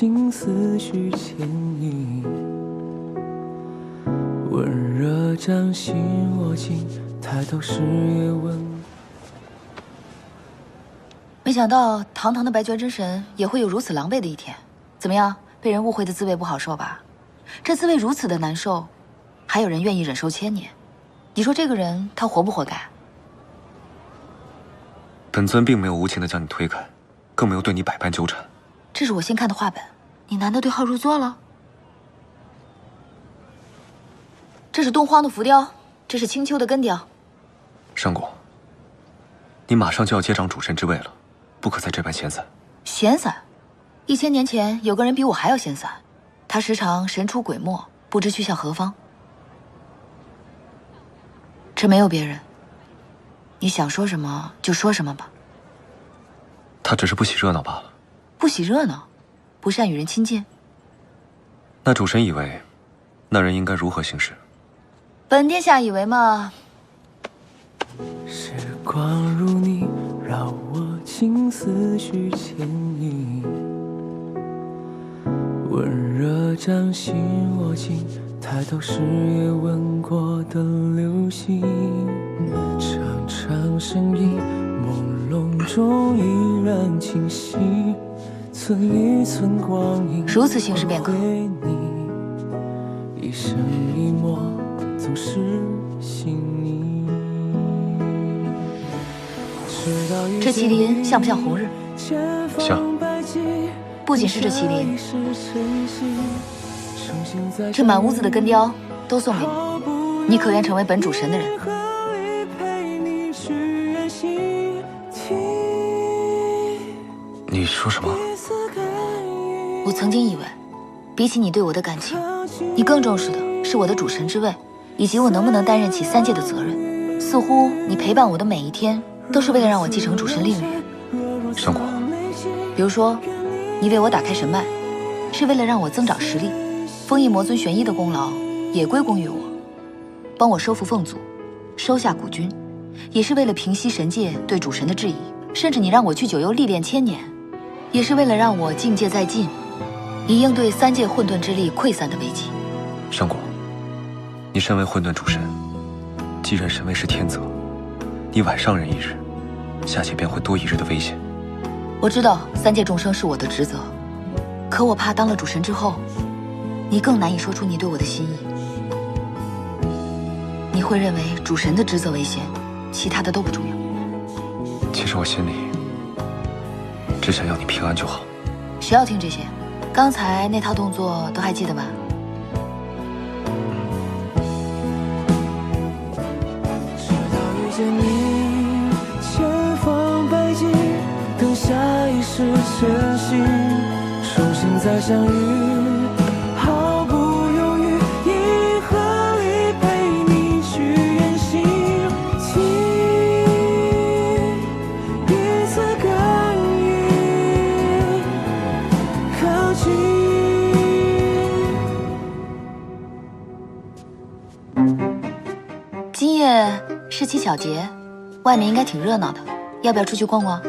情思绪牵引，温热掌心握紧，抬头时也吻。没想到堂堂的白绝真神也会有如此狼狈的一天。怎么样，被人误会的滋味不好受吧？这滋味如此的难受，还有人愿意忍受千年，你说这个人他活不活该？本尊并没有无情的将你推开，更没有对你百般纠缠。这是我新看的画本，你难道对号入座了？这是东荒的浮雕，这是青丘的根雕。上果，你马上就要接掌主神之位了，不可再这般闲散。闲散？1000年前有个人比我还要闲散，他时常神出鬼没，不知去向何方。这没有别人，你想说什么就说什么吧。他只是不喜热闹罢了。不喜热闹，不善与人亲近。那主神以为，那人应该如何行事？本殿下以为嘛，时光如你，绕我情思绪牵引，温热掌心握紧，抬头时也吻过的流星，长长声音，朦胧中依然清晰，寸一寸光阴，如此行事便可。一生一默，总是心意。这麒麟像不像红日？像。不仅是这麒麟，这满屋子的根雕都送给你，你可愿成为本主神的人？你说什么？我曾经以为，比起你对我的感情，你更重视的是我的主神之位，以及我能不能担任起3界的责任。似乎你陪伴我的每一天，都是为了让我继承主神令允。上果，比如说，你为我打开神脉，是为了让我增长实力；封印魔尊玄衣的功劳也归功于我；帮我收复凤族，收下古君，也是为了平息神界对主神的质疑；甚至你让我去九幽历练1000年，也是为了让我境界再进，以应对3界混沌之力溃散的危机。上果，你身为混沌主神，继任神位是天责，你晚上任1日，下界便会多1日的危险。我知道3界众生是我的职责，可我怕当了主神之后，你更难以说出你对我的心意。你会认为主神的职责为先，其他的都不重要。其实我心里只想要你平安就好。谁要听这些？刚才那套动作都还记得吧？直到遇见你，千方百计，等下一世前行，重新再相遇，毫不犹豫，银河里陪你去远行，听彼此感应，靠近。今夜是七巧节，外面应该挺热闹的，要不要出去逛逛？